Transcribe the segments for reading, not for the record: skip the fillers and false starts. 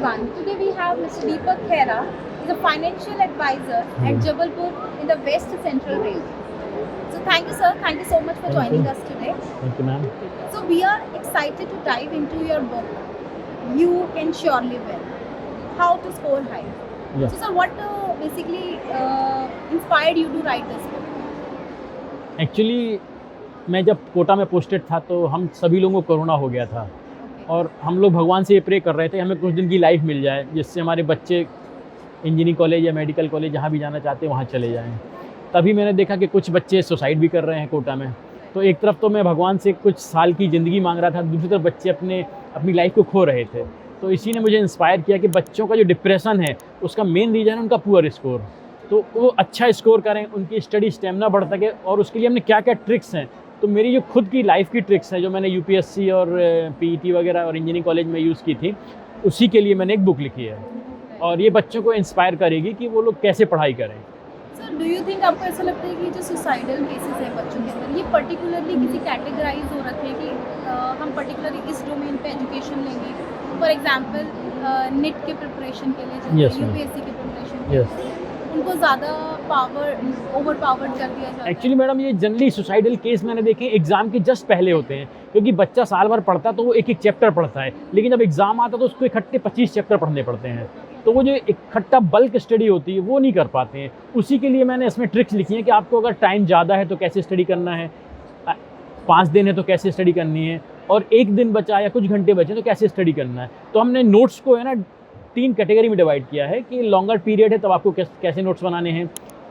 everyone. Today we have Mr. Deepak Khera. He's a financial advisor at Jabalpur in the West Central Railway. So thank you, sir. Thank you so much for joining us today. Thank you, ma'am. So we are excited to dive into your book, You Can Surely Win, How to Score High. Yes. So sir, what basically inspired you to write this book? Actually मैं जब कोटा में posted था तो हम सभी लोगों को corona हो गया था और हम लोग भगवान से ये प्रे कर रहे थे हमें कुछ दिन की लाइफ मिल जाए जिससे हमारे बच्चे इंजीनियरिंग कॉलेज या मेडिकल कॉलेज जहाँ भी जाना चाहते हैं वहाँ चले जाएं। तभी मैंने देखा कि कुछ बच्चे सुसाइड भी कर रहे हैं कोटा में। तो एक तरफ तो मैं भगवान से कुछ साल की ज़िंदगी मांग रहा था, दूसरी तरफ बच्चे अपनी लाइफ को खो रहे थे। तो इसी ने मुझे इंस्पायर किया कि बच्चों का जो डिप्रेशन है उसका मेन रीज़न है उनका पुअर स्कोर। तो वो अच्छा स्कोर करें, उनकी स्टडी स्टेमिना बढ़ सके और उसके लिए हमने क्या क्या ट्रिक्स हैं। तो मेरी जो खुद की लाइफ की ट्रिक्स हैं जो मैंने यूपीएससी और पीईटी वगैरह और इंजीनियरिंग कॉलेज में यूज़ की थी, उसी के लिए मैंने एक बुक लिखी है और ये बच्चों को इंस्पायर करेगी कि वो लोग कैसे पढ़ाई करें। सर, डू यू थिंक आपको ऐसा लगता है कि जो सुसाइडल केसेस हैं बच्चों के अंदर, ये पर्टिकुलरली किसी कैटेगराइज हो रखे हैं कि हम पर्टिकुलरली इस डोमेन पे एजुकेशन लेंगे? फॉर एग्जांपल नेट के प्रिपरेशन के लिए, Yes, ma'am. यूपीएससी के प्रिपरेशन के लिए उनको ज़्यादा ओवर पावर्ड कर दिया जाता है। एक्चुअली मैडम ये जनरली सुसाइडल केस मैंने देखे एग्ज़ाम के जस्ट पहले होते हैं, क्योंकि बच्चा साल भर पढ़ता है तो वो एक एक चैप्टर पढ़ता है, लेकिन जब एग्ज़ाम आता है तो उसको इकट्ठे 25 चैप्टर पढ़ने पड़ते हैं। तो वो जो इकट्ठा बल्क स्टडी होती है वो नहीं कर पाते हैं। उसी के लिए मैंने इसमें ट्रिक्स लिखी हैं कि आपको अगर टाइम ज़्यादा है तो कैसे स्टडी करना है, 5 दिन है तो कैसे स्टडी करनी है, और 1 दिन बचा या कुछ घंटे बचे तो कैसे स्टडी करना है। तो हमने नोट्स को है ना 3 कैटेगरी में डिवाइड किया है कि लॉन्गर पीरियड है तब आपको कैसे नोट्स बनाने हैं,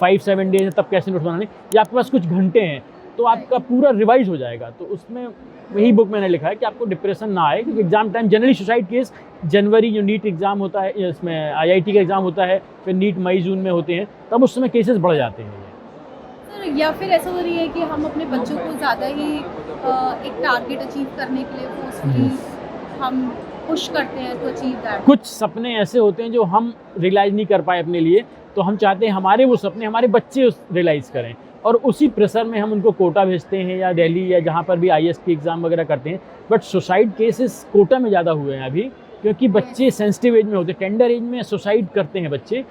5-7 डेज है तब कैसे नोट्स बनाने हैं, या आपके पास कुछ घंटे हैं तो आपका पूरा रिवाइज हो जाएगा। तो उसमें वही बुक मैंने लिखा है कि आपको डिप्रेशन ना आए, क्योंकि exam time generally suicide case जनवरी जो नीट एग्ज़ाम होता है, इसमें आईआईटी का एग्ज़ाम होता है, फिर नीट मई जून में होते हैं, तब उस समय केसेस बढ़ जाते हैं। सर, या फिर ऐसा हो रही है कि हम अपने बच्चों को ज़्यादा ही एक टारगेट अचीव करने के लिए फोर्सफुली हम पुश करते हैं टू अचीव दैट? कुछ सपने ऐसे होते हैं जो हम रियलाइज़ नहीं कर पाए अपने लिए, तो हम चाहते हैं हमारे वो सपने हमारे बच्चे रियलाइज़ करें, और उसी प्रेशर में हम उनको कोटा भेजते हैं या दिल्ली या जहाँ पर भी आईएएस की एग्ज़ाम वगैरह करते हैं। बट सुसाइड केसेस कोटा में ज़्यादा हुए हैं अभी, क्योंकि बच्चे सेंसिटिव एज में होते हैं, टेंडर एज में सुसाइड करते हैं बच्चे।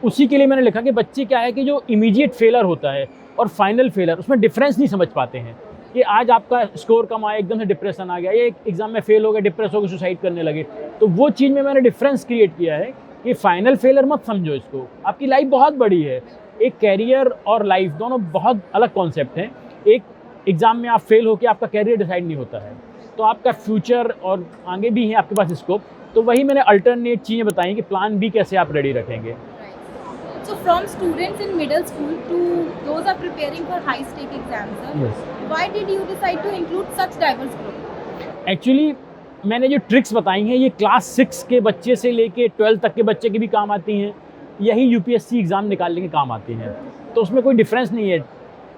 उसी के लिए मैंने लिखा कि बच्चे क्या है कि जो इमीडिएट फेलर होता है और फाइनल फेलर, उसमें डिफरेंस नहीं समझ पाते हैं कि आज आपका स्कोर कम आया एकदम से डिप्रेशन आ गया, ये एक एग्ज़ाम में फेल हो गया डिप्रेस हो गए सुसाइड करने लगे। तो वो चीज़ में मैंने डिफरेंस क्रिएट किया है कि फाइनल फेलर मत समझो इसको, आपकी लाइफ बहुत बड़ी है। एक कैरियर और लाइफ दोनों बहुत अलग कॉन्सेप्ट हैं। एक एग्ज़ाम में आप फेल होकर आपका कैरियर डिसाइड नहीं होता है, तो आपका फ्यूचर और आगे भी है आपके पास स्कोप। तो वही मैंने अल्टरनेट चीज़ें बताई कि प्लान बी कैसे आप रेडी रखेंगे। So from students in middle school to those are preparing for high stake exams, sir, Yes. why did you decide to include such diverse group? Actually मैंने जो ट्रिक्स बताई हैं ये क्लास 6 के बच्चे से लेके 12 तक के बच्चे की भी काम आती हैं, यही यूपीएससी एग्ज़ाम निकालने के काम आती हैं। तो उसमें कोई डिफरेंस नहीं है।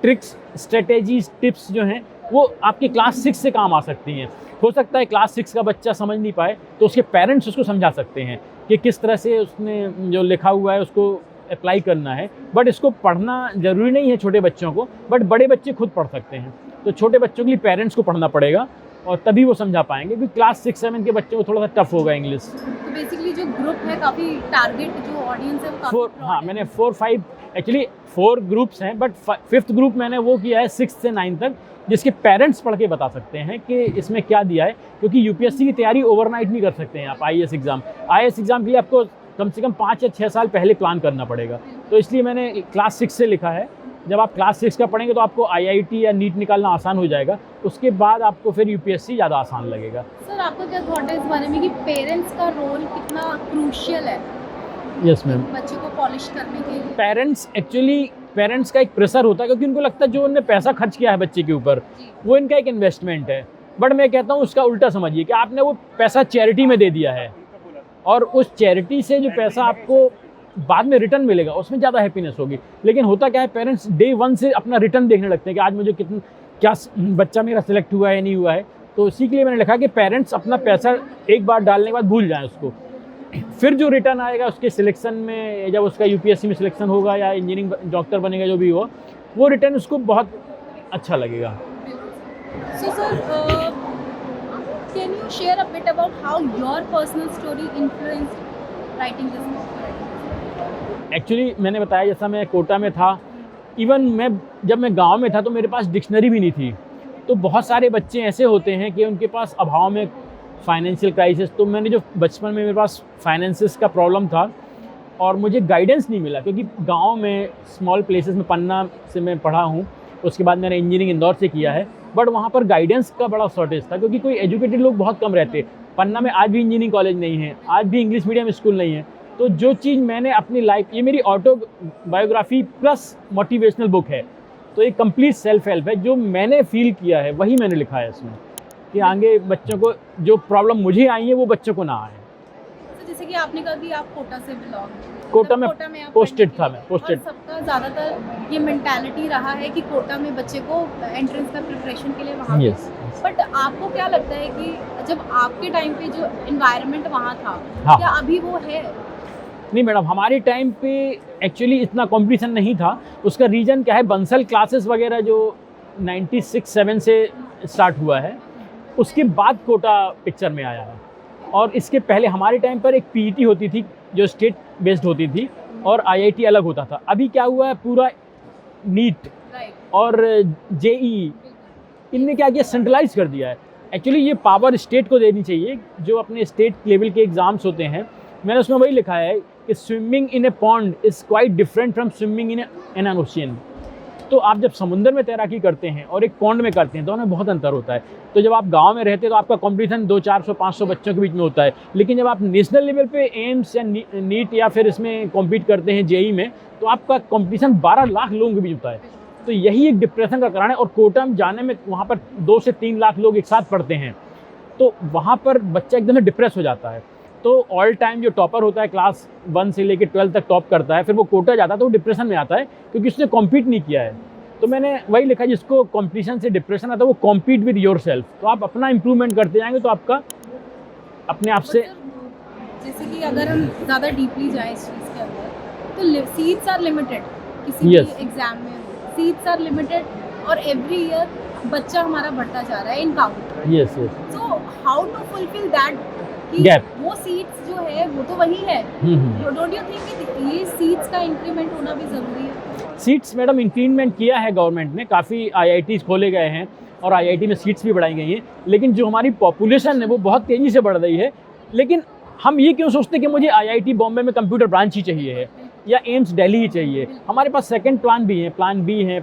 ट्रिक्स, स्ट्रेटेजीज, टिप्स जो हैं वो आपके क्लास 6 से काम आ सकती हैं। हो सकता है क्लास 6 का बच्चा समझ नहीं पाए तो उसके पेरेंट्स उसको समझा सकते हैं कि किस तरह से उसने जो लिखा हुआ है उसको अप्लाई करना है। बट इसको पढ़ना ज़रूरी नहीं है छोटे बच्चों को, बट बड़े बच्चे खुद पढ़ सकते हैं। तो छोटे बच्चों के लिए पेरेंट्स को पढ़ना पड़ेगा और तभी वो समझा पाएंगे, क्योंकि क्लास 6-7 के बच्चों को थोड़ा सा टफ होगा इंग्लिश। तो बेसिकली जो ग्रुप है काफ़ी टारगेट जो ऑडियंस है वो काफ़ी broad हाँ, है। मैंने 4-5 एक्चुअली 4 ग्रुप्स हैं, बट 5th ग्रुप मैंने वो किया है 6 से 9 तक, जिसके पेरेंट्स पढ़ के बता सकते हैं कि इसमें क्या दिया है। क्योंकि यूपीएससी की तैयारी ओवरनाइट नहीं कर सकते हैं आप। आईएएस एग्ज़ाम के लिए आपको कम से कम 5 या 6 साल पहले प्लान करना पड़ेगा। तो इसलिए मैंने क्लास 6 से लिखा है। जब आप क्लास 6 का पढ़ेंगे तो आपको आईआईटी या नीट निकालना आसान हो जाएगा, उसके बाद आपको फिर यूपीएससी ज़्यादा आसान लगेगा। सर, आपका क्या थॉट है इस बारे में कि पेरेंट्स का रोल कितना क्रूशियल है यस मैम। बच्चे को पॉलिश करने के लिए? पेरेंट्स का एक प्रेशर होता है, क्योंकि उनको लगता है जो उन्होंने पैसा खर्च किया है बच्चे के ऊपर वो इनका एक इन्वेस्टमेंट है। बट मैं कहता हूँ उसका उल्टा समझिए कि आपने वो पैसा चैरिटी में दे दिया है, और उस चैरिटी से जो पैसा आपको बाद में रिटर्न मिलेगा उसमें ज़्यादा हैप्पीनेस होगी। लेकिन होता क्या है, पेरेंट्स डे 1 से अपना रिटर्न देखने लगते हैं कि आज मुझे क्या बच्चा मेरा सिलेक्ट हुआ है नहीं हुआ है। तो इसी के लिए मैंने लिखा कि पेरेंट्स अपना पैसा एक बार डालने के बाद भूल जाएं उसको, फिर जो रिटर्न आएगा उसके सिलेक्शन में, जब उसका यूपीएससी में सिलेक्शन होगा या इंजीनियरिंग डॉक्टर बनेगा जो भी हो, वो रिटर्न उसको बहुत अच्छा लगेगा। So sir, Can you share a bit about how your personal story influenced writing this book? Actually मैंने बताया जैसा मैं कोटा में था, इवन जब मैं गांव में था तो मेरे पास डिक्शनरी भी नहीं थी। तो बहुत सारे बच्चे ऐसे होते हैं कि उनके पास अभाव में फाइनेंशियल क्राइसिस, तो मैंने जो बचपन में मेरे पास फाइनेंसिस का प्रॉब्लम था और मुझे गाइडेंस नहीं मिला, क्योंकि गांव में स्मॉल प्लेसेस में पन्ना से मैं पढ़ा हूँ, उसके बाद मैंने इंजीनियरिंग इंदौर से किया है, बट वहाँ पर गाइडेंस का बड़ा शॉर्टेज था, क्योंकि कोई एजुकेटेड लोग बहुत कम रहते। पन्ना में आज भी इंजीनियरिंग कॉलेज नहीं है, आज भी इंग्लिश मीडियम स्कूल नहीं है। तो जो चीज़ मैंने अपनी लाइफ, ये मेरी ऑटोबायोग्राफी प्लस मोटिवेशनल बुक है, तो ये कंप्लीट सेल्फ हेल्प है। जो मैंने फील किया है वही मैंने लिखा है इसमें, कि आगे बच्चों को जो प्रॉब्लम मुझे आई है वो बच्चों को ना आए। तो जैसे कि आपने कहा कि आप कोटा से बिलोंग, कोटा में आप पोस्टेड पढ़ने था, के मैं लिए, पोस्टेड। और सबका ज़्यादातर ये मेंटालिटी रहा है कि कोटा में बच्चे को एंट्रेंस का प्रिपरेशन के लिए वहाँ यस, बट आपको क्या लगता है कि जब आपके टाइम पे जो एनवायरनमेंट वहाँ था, हाँ। क्या अभी वो है? नहीं मैडम, हमारे टाइम पे एक्चुअली इतना कंपटीशन नहीं था। उसका रीज़न क्या है, बंसल क्लासेस वगैरह जो 96-7 से स्टार्ट हुआ है, उसके बाद कोटा पिक्चर में आया है। और इसके पहले हमारे टाइम पर एक पीईटी होती थी जो स्टेट बेस्ड होती थी, और आईआईटी अलग होता था। अभी क्या हुआ है, पूरा नीट और जेईई इनने क्या किया, सेंट्रलाइज कर दिया है। एक्चुअली ये पावर स्टेट को देनी चाहिए, जो अपने स्टेट लेवल के एग्ज़ाम्स होते हैं। मैंने उसमें वही लिखा है कि swimming in A pond is quite different from swimming in an ocean. तो आप जब समुद्र में तैराकी करते हैं और एक पॉन्ड में करते हैं तो उनमें बहुत अंतर होता है। तो जब आप गांव में रहते हैं तो आपका कंपटीशन 200-400-500 बच्चों के बीच में होता है, लेकिन जब आप नेशनल लेवल पे एम्स या नीट या फिर इसमें कॉम्पीट करते हैं जेईई में, तो आपका कंपटीशन 12 लाख लोगों के बीच होता है। तो यही एक डिप्रेशन का कारण है। और कोटा में जाने में वहाँ पर 2 से 3 लाख लोग एक साथ पढ़ते हैं, तो वहाँ पर बच्चा एकदम से डिप्रेस हो जाता है। तो ऑल टाइम जो टॉपर होता है क्लास 1 से लेकर 12 तक टॉप करता है, फिर वो कोटा जाता है तो वो डिप्रेशन में आता है, क्योंकि उसने कॉम्पीट नहीं किया है। तो मैंने वही लिखा, जिसको कॉम्पिटिशन से डिप्रेशन आता है वो कॉम्पीट विद योर सेल्फ। तो आप अपना इंप्रूवमेंट करते जाएंगे तो आपका अपने आप से, जैसे कि अगर हम ज़्यादा डीपली जाएं इस चीज़ के अंदर, तो सीट्स आर लिमिटेड, किसी भी एग्जाम में सीट्स आर लिमिटेड, और एवरी ईयर बच्चा हमारा बढ़ता जा रहा है in count. Yes. So how to fulfil that gap? वो सीट्स जो है वो तो वही है। डोंट यू थिंक कि ये सीट्स का इंक्रीमेंट होना भी ज़रूरी है? सीट्स मैडम इंक्रीमेंट किया है गवर्नमेंट ने, काफ़ी आईआईटीज़ खोले गए हैं और आईआईटी में सीट्स भी बढ़ाई गई हैं, लेकिन जो हमारी पॉपुलेशन है वो बहुत तेज़ी से बढ़ रही है। लेकिन हम ये क्यों सोचते हैं कि मुझे आईआईटी बॉम्बे में कंप्यूटर ब्रांच ही चाहिए है या एम्स दिल्ली ही चाहिए? हमारे पास सेकंड प्लान भी है, प्लान बी है।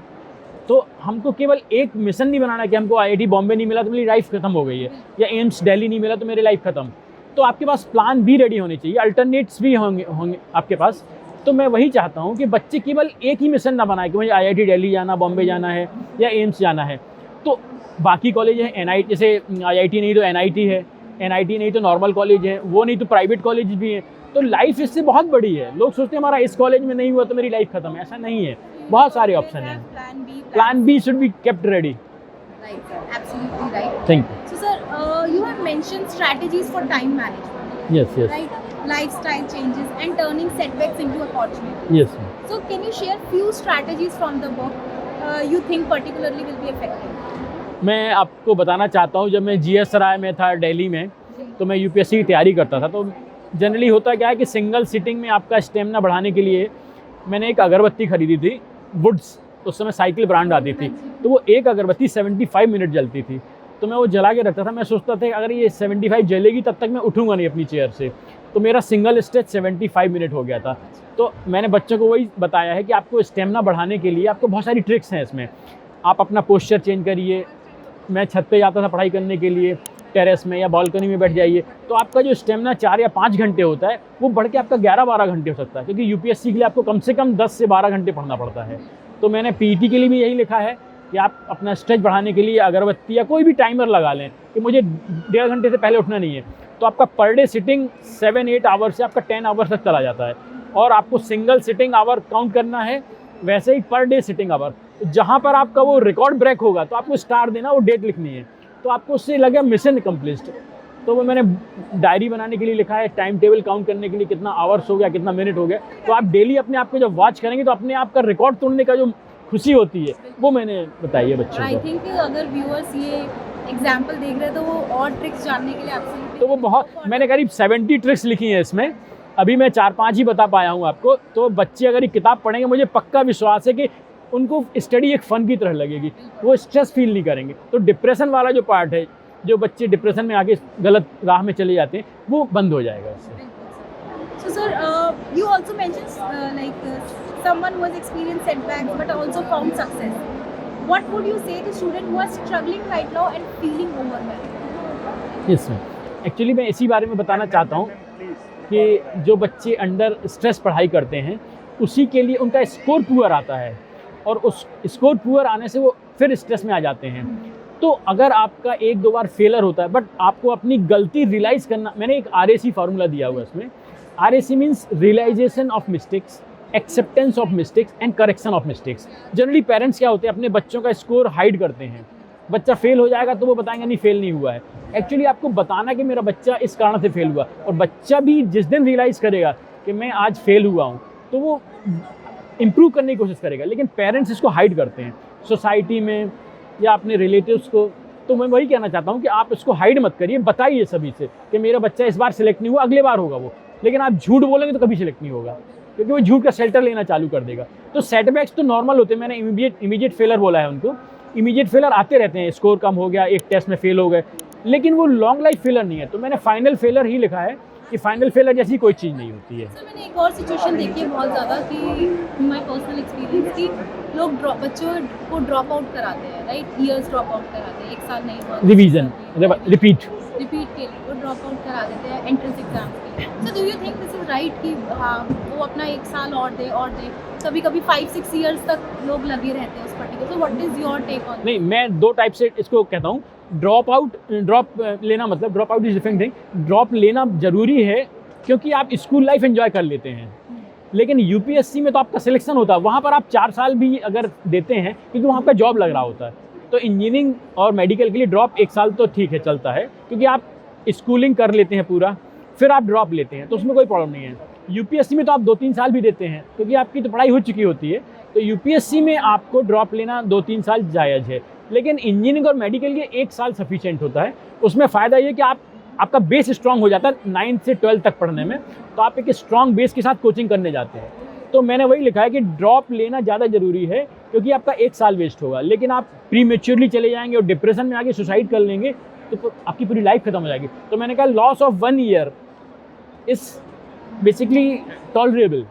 तो हमको केवल एक मिशन नहीं बनाना कि हमको आईआईटी बॉम्बे नहीं मिला तो मेरी लाइफ खत्म हो गई है, या एम्स दिल्ली नहीं मिला तो मेरी लाइफ खत्म। तो आपके पास प्लान भी रेडी होने चाहिए, अल्टरनेट्स भी होंगे आपके पास। तो मैं वही चाहता हूँ कि बच्चे केवल एक ही मिशन ना बनाए कि मुझे आईआईटी दिल्ली जाना, बॉम्बे जाना है या एम्स जाना है। तो बाकी कॉलेज हैं, एनआईटी, जैसे आईआईटी नहीं तो एनआईटी है, एनआईटी नहीं तो नॉर्मल कॉलेज है, वो नहीं तो प्राइवेट कॉलेज भी हैं। तो लाइफ इससे बहुत बड़ी है। लोग सोचते हैं हमारा इस कॉलेज में नहीं हुआ तो मेरी लाइफ खत्म है, ऐसा नहीं है। बहुत सारे ऑप्शन हैं। Plan B should be kept ready. Right, sir. Absolutely right. Thank you. So, sir, you have mentioned strategies for time management. Yes. Right? Lifestyle changes and turning setbacks into opportunities. Yes. So, can you share few strategies from the book you think particularly will be effective? मैं आपको बताना चाहता हूँ, जब मैं GS में था दिल्ली में, तो मैं यूपीएससी की तैयारी करता था। तो जनरली होता क्या है कि सिंगल सिटिंग में आपका स्टेमिना बढ़ाने के लिए मैंने एक अगरबत्ती खरीदी थी, वुड्स, उस समय साइकिल ब्रांड आती थी। तो वो एक अगरबत्ती 75 मिनट जलती थी। तो मैं वो जला के रखता था। मैं सोचता था अगर ये 75 जलेगी तब तक मैं उठूंगा नहीं अपनी चेयर से। तो मेरा सिंगल स्ट्रेच 75 मिनट हो गया था। तो मैंने बच्चों को वही बताया है कि आपको स्टेमिना बढ़ाने के लिए आपको बहुत सारी ट्रिक्स हैं इसमें। आप अपना पोस्चर चेंज करिए। मैं छत पे जाता था पढ़ाई करने के लिए, टेरेस में या बालकनी में बैठ जाइए, तो आपका जो स्टेमिना 4 या 5 घंटे होता है वो बढ़ के आपका 11-12 घंटे हो सकता है, क्योंकि यूपीएससी के लिए आपको कम से कम 10 से 12 घंटे पढ़ना पड़ता है। तो मैंने पीईटी के लिए भी यही लिखा है कि आप अपना स्ट्रेच बढ़ाने के लिए अगरबत्ती या कोई भी टाइमर लगा लें कि मुझे 1.5 घंटे से पहले उठना नहीं है। तो आपका पर डे सिटिंग 7-8 आवर से आपका 10 आवर तक चला जाता है। और आपको सिंगल सिटिंग आवर काउंट करना है, वैसे ही पर डे सिटिंग आवर। जहाँ पर आपका वो रिकॉर्ड ब्रेक होगा तो आपको स्टार देना, वो डेट लिखनी है, तो आपको उससे लगे मिशन कम्प्लीट। तो वो मैंने डायरी बनाने के लिए लिखा है, टाइम टेबल काउंट करने के लिए कितना आवर्स हो गया, कितना मिनट हो गया। तो आप डेली अपने आप को जब वॉच करेंगे तो अपने आप का रिकॉर्ड तोड़ने का जो खुशी होती है वो मैंने बताई है बच्चों को। आई थिंक अगर व्यूअर्स ये एग्जाम्पल देख रहे हैं तो वो और ट्रिक्स जानने के लिए आपसे तो वो बहुत, मैंने करीब 70 ट्रिक्स लिखी हैं इसमें, अभी मैं 4-5 ही बता पाया हूँ आपको। तो बच्चे अगर ये किताब पढ़ेंगे, मुझे पक्का विश्वास है कि उनको स्टडी एक फ़न की तरह लगेगी, वो स्ट्रेस फील नहीं करेंगे। तो डिप्रेशन वाला जो पार्ट है, जो बच्चे डिप्रेशन में आके गलत राह में चले जाते हैं, वो बंद हो जाएगा इससे। So sir, you also mentioned someone who has experienced setbacks but also found success. What would you say to students who are struggling right now and feeling overwhelmed? Yes ma'am, actually मैं इसी बारे में बताना चाहता हूँ कि जो बच्चे अंडर स्ट्रेस पढ़ाई करते हैं, उसी के लिए उनका स्कोर पुअर आता है, और उस स्कोर पुअर आने से वो फिर स्ट्रेस में आ जाते हैं। तो अगर आपका 1-2 बार फेलर होता है, बट आपको अपनी गलती रियलाइज़ करना, मैंने एक RAC फार्मूला दिया हुआ है इसमें। RAC means realization of mistakes, acceptance of mistakes and correction of mistakes. Generally parents क्या होते हैं, अपने बच्चों का स्कोर हाइड करते हैं। बच्चा फेल हो जाएगा तो वो बताएंगे नहीं फेल नहीं हुआ है। एक्चुअली आपको बताना कि मेरा बच्चा इस कारण से फेल हुआ, और बच्चा भी जिस दिन रियलाइज़ करेगा कि मैं आज फेल हुआ हूँ, तो वो इम्प्रूव करने की कोशिश करेगा। लेकिन पेरेंट्स इसको हाइड करते हैं सोसाइटी में या अपने रिलेटिव्स को। तो मैं वही कहना चाहता हूँ कि आप इसको हाइड मत करिए, बताइए सभी से कि मेरा बच्चा इस बार सेलेक्ट नहीं हुआ, अगले बार होगा वो। लेकिन आप झूठ बोलेंगे तो कभी सेलेक्ट नहीं होगा, क्योंकि वो झूठ का शेल्टर लेना चालू कर देगा। तो सेटबैक्स तो नॉर्मल होते हैं, मैंने इमीडिएट फेलर बोला है उनको। इमीडिएट फेलर आते रहते हैं, स्कोर कम हो गया, एक टेस्ट में फेल हो गए, लेकिन वो लॉन्ग लाइफ फेलर नहीं है। तो मैंने फाइनल फेलर ही लिखा है कि फाइनल फेलर जैसी कोई चीज़ नहीं होती है। सर मैंने एक और सिचुएशन देखी है बहुत ज़्यादा कि माय पर्सनल एक्सपीरियंस कि लोग बच्चों को ड्रॉप आउट कराते हैं, राइट, ईयर्स ड्रॉप आउट कराते हैं, 1 साल नहीं हुआ, रिवीजन, रिपीट के लिए वो ड्रॉप आउट करा देते हैं एंट्रेंस एग्जाम के लिए। So do you think this is right कि हाँ वो अपना 1 साल और दे, कभी कभी 5-6 ईयर्स तक लोग लगे रहते हैं उस particular. So what is your take on? नहीं, मैं 2 टाइप से इसको कहता हूँ। ड्रॉप लेना मतलब, drop out is different thing. Drop लेना ज़रूरी है क्योंकि आप स्कूल लाइफ एंजॉय कर लेते हैं, लेकिन यूपीएससी में तो आपका सिलेक्शन होता है, वहाँ पर आप 4 साल भी अगर देते हैं, क्योंकि वहाँ आपका जॉब लग रहा होता है। तो इंजीनियरिंग और मेडिकल के लिए ड्रॉप 1 साल तो ठीक है, चलता है, क्योंकि आप स्कूलिंग कर लेते हैं पूरा, फिर आप ड्रॉप लेते हैं, तो उसमें कोई प्रॉब्लम नहीं है। यूपीएससी में तो आप 2-3 साल भी देते हैं, क्योंकि आपकी तो पढ़ाई हो चुकी होती है। तो यूपीएससी में आपको ड्रॉप लेना 2-3 साल जायज़ है, लेकिन इंजीनियरिंग और मेडिकल के लिए 1 साल सफिशिएंट होता है। उसमें फ़ायदा ये कि आपका बेस स्ट्रांग हो जाता है 9th से 12th तक पढ़ने में, तो आप एक स्ट्रांग बेस के साथ कोचिंग करने जाते हैं। तो मैंने वही लिखा है कि ड्रॉप लेना ज़्यादा ज़रूरी है, क्योंकि आपका 1 साल वेस्ट होगा। लेकिन आप प्रीमेच्योरली चले जाएंगे और डिप्रेशन में आके सुसाइड कर लेंगे तो आपकी पूरी लाइफ खत्म हो जाएगी। तो मैंने कहा loss of 1 year is basically tolerable.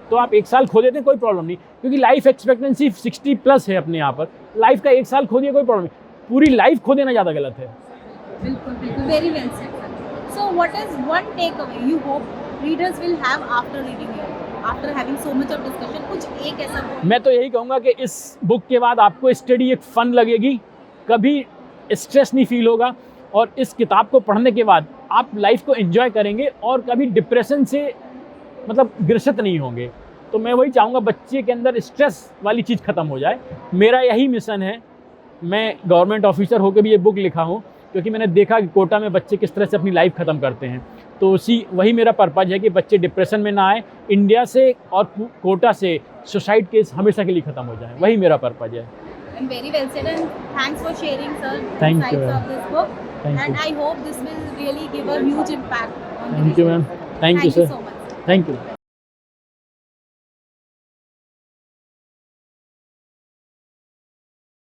तो आप 1 साल खो देते हैं, कोई प्रॉब्लम नहीं, क्योंकि लाइफ एक्सपेक्टेंसी 60+ है अपने यहाँ पर। लाइफ का 1 साल खो दिया कोई प्रॉब्लम नहीं, पूरी लाइफ खो देना ज़्यादा गलत है। बिल्कुल बिल्कुल, very well said. So what is one takeaway you hope readers will have after reading your, after having so much of discussion? कुछ एक ऐसा मैं तो यही कहूँगा कि इस बुक के बाद आपको स्टडी एक फ़न लगेगी, कभी स्ट्रेस नहीं फील होगा, और इस किताब को पढ़ने के बाद आप लाइफ को एंजॉय करेंगे और कभी डिप्रेशन से मतलब ग्रसित नहीं होंगे। तो मैं वही चाहूँगा बच्चे के अंदर स्ट्रेस वाली चीज़ ख़त्म हो जाए। मेरा यही मिशन है। मैं गवर्नमेंट ऑफिसर होकर भी ये बुक लिखा हूँ, क्योंकि मैंने देखा कि कोटा में बच्चे किस तरह से अपनी लाइफ ख़त्म करते हैं। तो वही मेरा पर्पज़ है कि बच्चे डिप्रेशन में ना आए, इंडिया से और कोटा से सुसाइड केस हमेशा के लिए ख़त्म हो जाए, वही मेरा पर्पज़ है। And very well said, and thanks for sharing, sir, Thank insights you. of this book. Thank and you. I hope this will really give a huge impact on the Thank you, readers. ma'am. Thank you, sir. So much. Thank you.